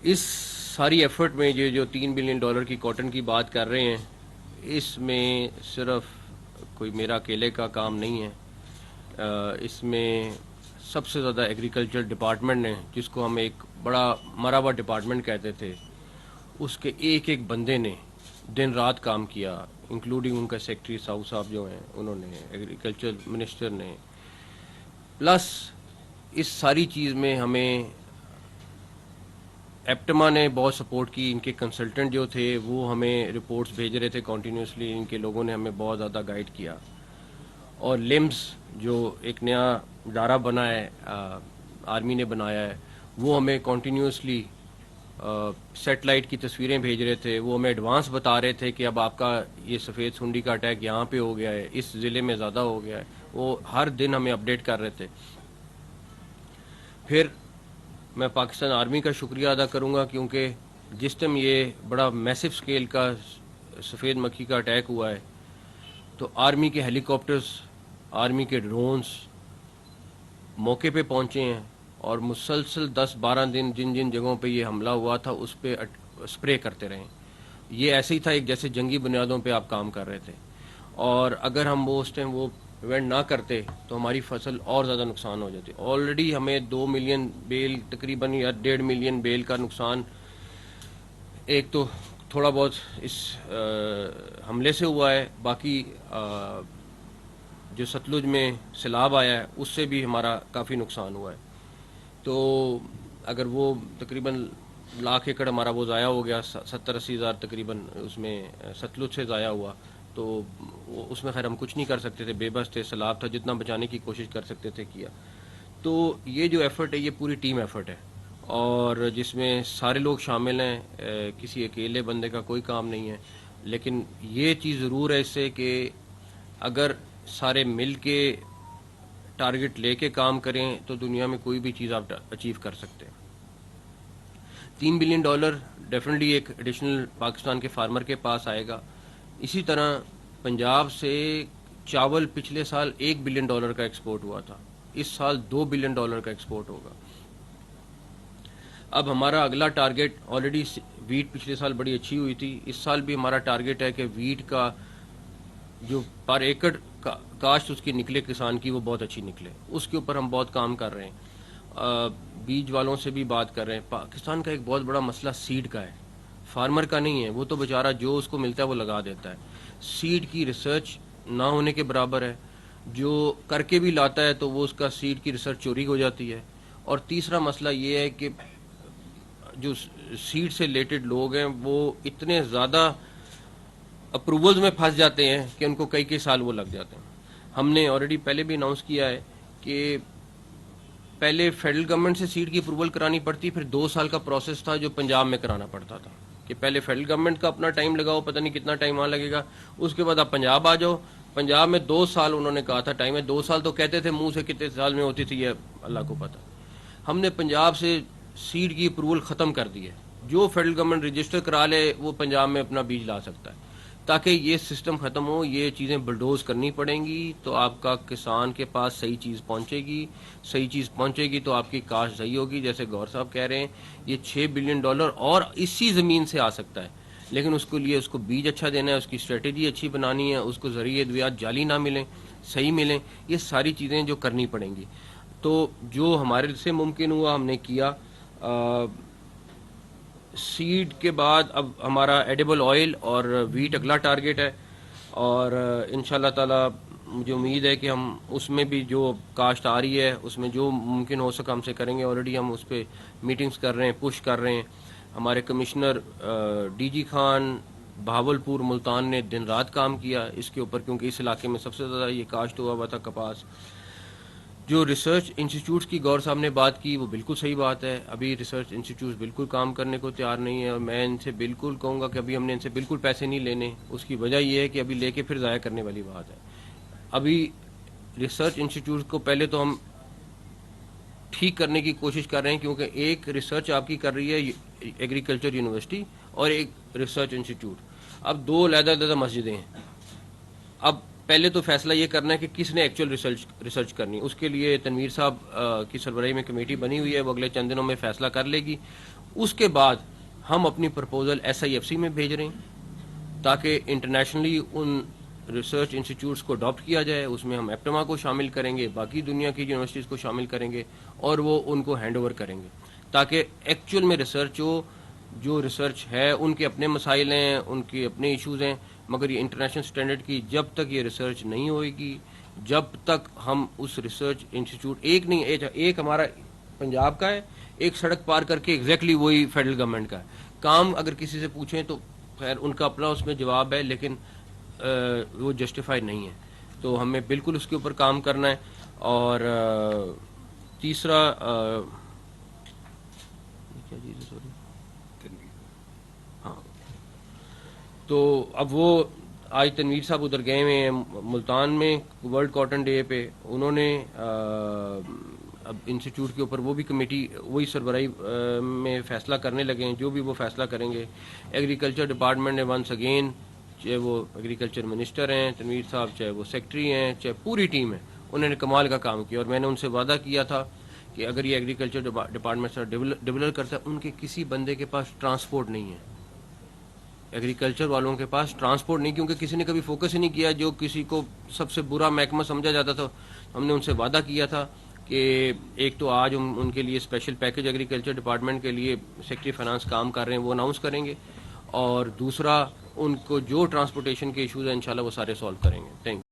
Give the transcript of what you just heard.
اس ساری ایفرٹ میں یہ جو $3 بلین کی کاٹن کی بات کر رہے ہیں، اس میں صرف کوئی میرا اکیلے کا کام نہیں ہے. اس میں سب سے زیادہ ایگریکلچر ڈپارٹمنٹ نے، جس کو ہم ایک بڑا مرا ہوا ڈپارٹمنٹ کہتے تھے، اس کے ایک ایک بندے نے دن رات کام کیا، انکلوڈنگ ان کا سیکٹری ساؤ صاحب جو ہیں، انہوں نے، ایگریکلچر منسٹر نے. پلس اس ساری چیز میں ہمیں ایپٹما نے بہت سپورٹ کی. ان کے کنسلٹنٹ جو تھے وہ ہمیں رپورٹس بھیج رہے تھے کنٹینیوسلی. ان کے لوگوں نے ہمیں بہت زیادہ گائیڈ کیا. اور لمس جو ایک نیا ادارہ بنا ہے، آرمی نے بنایا ہے، وہ ہمیں کنٹینیوسلی سیٹلائٹ کی تصویریں بھیج رہے تھے. وہ ہمیں ایڈوانس بتا رہے تھے کہ اب آپ کا یہ سفید سنڈی کا اٹیک یہاں پہ ہو گیا ہے، اس ضلع میں زیادہ ہو گیا ہے. وہ ہر دن ہمیں اپڈیٹ کر رہے تھے. پھر میں پاکستان آرمی کا شکریہ ادا کروں گا، کیونکہ جس ٹائم یہ بڑا میسو سکیل کا سفید مکھی کا اٹیک ہوا ہے، تو آرمی کے ہیلی کاپٹرز، آرمی کے ڈرونز موقع پہ پہنچے ہیں اور مسلسل 10-12 دن جن جن جگہوں پہ یہ حملہ ہوا تھا اس پہ اسپرے کرتے رہے. یہ ایسے ہی تھا ایک جیسے جنگی بنیادوں پہ آپ کام کر رہے تھے. اور اگر ہم وہ اس ٹائم وہ ایونٹ نہ کرتے تو ہماری فصل اور زیادہ نقصان ہو جاتی. آلریڈی ہمیں 2 ملین بیل تقریباً یا 1.5 ملین بیل کا نقصان ایک تو تھوڑا بہت اس حملے سے ہوا ہے. باقی جو ستلج میں سیلاب آیا ہے اس سے بھی ہمارا کافی نقصان ہوا ہے. تو اگر وہ تقریباً 1,00,000 ایکڑ ہمارا وہ ضائع ہو گیا، 70-80 ہزار تقریباً اس میں ستلج سے ضائع ہوا. تو اس میں خیر ہم کچھ نہیں کر سکتے تھے، بے بس تھے، سیلاب تھا، جتنا بچانے کی کوشش کر سکتے تھے کیا. تو یہ جو ایفرٹ ہے یہ پوری ٹیم ایفرٹ ہے، اور جس میں سارے لوگ شامل ہیں. کسی اکیلے بندے کا کوئی کام نہیں ہے. لیکن یہ چیز ضرور ہے اس سے کہ اگر سارے مل کے ٹارگٹ لے کے کام کریں تو دنیا میں کوئی بھی چیز آپ اچیو کر سکتے ہیں. $3 بلین ڈیفینیٹلی ایک ایڈیشنل پاکستان کے فارمر کے پاس آئے گا. اسی طرح پنجاب سے چاول پچھلے سال $1 بلین کا ایکسپورٹ ہوا تھا، اس سال $2 بلین کا ایکسپورٹ ہوگا. اب ہمارا اگلا ٹارگٹ، آلریڈی ویٹ پچھلے سال بڑی اچھی ہوئی تھی، اس سال بھی ہمارا ٹارگٹ ہے کہ ویٹ کا جو پر ایکڑ کاشت اس کی نکلے کسان کی وہ بہت اچھی نکلے. اس کے اوپر ہم بہت کام کر رہے ہیں. بیج والوں سے بھی بات کر رہے ہیں. پاکستان کا ایک بہت بڑا مسئلہ سیڈ کا ہے، فارمر کا نہیں ہے. وہ تو بیچارہ جو اس کو ملتا ہے وہ لگا دیتا ہے. سیڈ کی ریسرچ نہ ہونے کے برابر ہے. جو کر کے بھی لاتا ہے تو وہ اس کا سیڈ کی ریسرچ چوری ہو جاتی ہے. اور تیسرا مسئلہ یہ ہے کہ جو سیڈ سے ریلیٹڈ لوگ ہیں وہ اتنے زیادہ اپروولز میں پھنس جاتے ہیں کہ ان کو کئی سال وہ لگ جاتے ہیں. ہم نے آلریڈی پہلے بھی اناؤنس کیا ہے کہ پہلے فیڈرل گورنمنٹ سے سیڈ کی اپروول کرانی پڑتی، پھر 2 سال کا پروسیس تھا جو پنجاب میں کرانا پڑتا تھا کہ پہلے فیڈرل گورنمنٹ کا اپنا ٹائم لگاؤ، پتہ نہیں کتنا ٹائم وہاں لگے گا، اس کے بعد آپ پنجاب آ جاؤ. پنجاب میں 2 سال انہوں نے کہا تھا ٹائم ہے. 2 سال تو کہتے تھے منہ سے، کتنے سال میں ہوتی تھی یہ اللہ کو پتہ. ہم نے پنجاب سے سیڈ کی اپروول ختم کر دی ہے. جو فیڈرل گورنمنٹ رجسٹر کرا لے وہ پنجاب میں اپنا بیج لا سکتا ہے. تاکہ یہ سسٹم ختم ہو، یہ چیزیں بلڈوز کرنی پڑیں گی تو آپ کا کسان کے پاس صحیح چیز پہنچے گی. صحیح چیز پہنچے گی تو آپ کی کاشت صحیح ہوگی. جیسے گور صاحب کہہ رہے ہیں یہ $6 بلین اور اسی زمین سے آ سکتا ہے، لیکن اس کے لیے اس کو بیج اچھا دینا ہے، اس کی اسٹریٹجی اچھی بنانی ہے، اس کو ذریعے ادویات جعلی نہ ملیں، صحیح ملیں. یہ ساری چیزیں جو کرنی پڑیں گی. تو جو ہمارے سے ممکن ہوا ہم نے کیا. سیڈ کے بعد اب ہمارا ایڈیبل آئل اور ویٹ اگلا ٹارگٹ ہے، اور انشاءاللہ تعالی مجھے امید ہے کہ ہم اس میں بھی جو کاشت آ رہی ہے اس میں جو ممکن ہو سکا ہم سے کریں گے. آلریڈی ہم اس پہ میٹنگز کر رہے ہیں، پش کر رہے ہیں. ہمارے commissioner D G Khan Bahawalpur Multan نے دن رات کام کیا اس کے اوپر، کیونکہ اس علاقے میں سب سے زیادہ یہ کاشت ہوا تھا کپاس. جو ریسرچ انسٹیٹیوٹس کی گور صاحب نے بات کی وہ بالکل صحیح بات ہے. ابھی ریسرچ انسٹیٹیوٹس بالکل کام کرنے کو تیار نہیں ہے، اور میں ان سے بالکل کہوں گا کہ ابھی ہم نے ان سے بالکل پیسے نہیں لینے. اس کی وجہ یہ ہے کہ ابھی لے کے پھر ضائع کرنے والی بات ہے. ابھی ریسرچ انسٹیٹیوٹس کو پہلے تو ہم ٹھیک کرنے کی کوشش کر رہے ہیں، کیونکہ ایک ریسرچ آپ کی کر رہی ہے ایگریکلچر یونیورسٹی اور ایک ریسرچ انسٹیٹیوٹ. اب 2 علیحدہ مسجدیں ہیں. اب پہلے تو فیصلہ یہ کرنا ہے کہ کس نے ایکچوئل ریسرچ کرنی. اس کے لیے تنویر صاحب کی سربراہی میں کمیٹی بنی ہوئی ہے، وہ اگلے چند دنوں میں فیصلہ کر لے گی. اس کے بعد ہم اپنی پرپوزل SIFC میں بھیج رہے ہیں تاکہ انٹرنیشنلی ان ریسرچ انسٹیٹیوٹس کو اڈاپٹ کیا جائے. اس میں ہم ایپٹما کو شامل کریں گے, باقی دنیا کی یونیورسٹیز کو شامل کریں گے, اور وہ ان کو ہینڈ اوور کریں گے تاکہ ایکچوئل میں ریسرچ ہو. جو ریسرچ ہے ان کے اپنے مسائل ہیں, ان کے اپنے ایشوز ہیں, مگر یہ انٹرنیشنل سٹینڈرڈ کی جب تک یہ ریسرچ نہیں ہوئے گی, جب تک ہم اس ریسرچ انسٹیٹیوٹ ایک نہیں, ایک ہمارا پنجاب کا ہے, ایک سڑک پار کر کے ایگزیکٹلی وہی فیڈرل گورنمنٹ کا ہے. کام اگر کسی سے پوچھیں تو خیر ان کا اپنا اس میں جواب ہے, لیکن وہ جسٹیفائی نہیں ہے. تو ہمیں بالکل اس کے اوپر کام کرنا ہے. اور تیسرا کیا چیز ہے, سوری, ہاں, تو اب وہ آج تنویر صاحب ادھر گئے ہوئے ہیں ملتان میں ورلڈ کاٹن ڈے پہ. انہوں نے اب انسٹیٹیوٹ کے اوپر وہ بھی کمیٹی وہی سربراہی میں فیصلہ کرنے لگے ہیں, جو بھی وہ فیصلہ کریں گے. ایگریکلچر ڈپارٹمنٹ نے ونس اگین, چاہے وہ ایگریکلچر منسٹر ہیں تنویر صاحب, چاہے وہ سیکٹری ہیں, چاہے پوری ٹیم ہے, انہوں نے کمال کا کام کیا. اور میں نے ان سے وعدہ کیا تھا کہ اگر یہ ایگریکلچر ڈپارٹمنٹ سے ڈیولپ کرتا ہے, ان کے کسی بندے کے پاس ٹرانسپورٹ نہیں ہے, ایگریکلچر والوں کے پاس ٹرانسپورٹ نہیں, کیونکہ کسی نے کبھی فوکس ہی نہیں کیا. جو کسی کو سب سے برا محکمہ سمجھا جاتا تھا, ہم نے ان سے وعدہ کیا تھا کہ ایک تو آج ہم ان کے لیے اسپیشل پیکج ایگریکلچر ڈپارٹمنٹ کے لیے سیکٹری فائنانس کام کر رہے ہیں, وہ اناؤنس کریں گے, اور دوسرا ان کو جو ٹرانسپورٹیشن کے ایشوز ہیں انشاءاللہ وہ سارے سالو کریں گے. Thank you.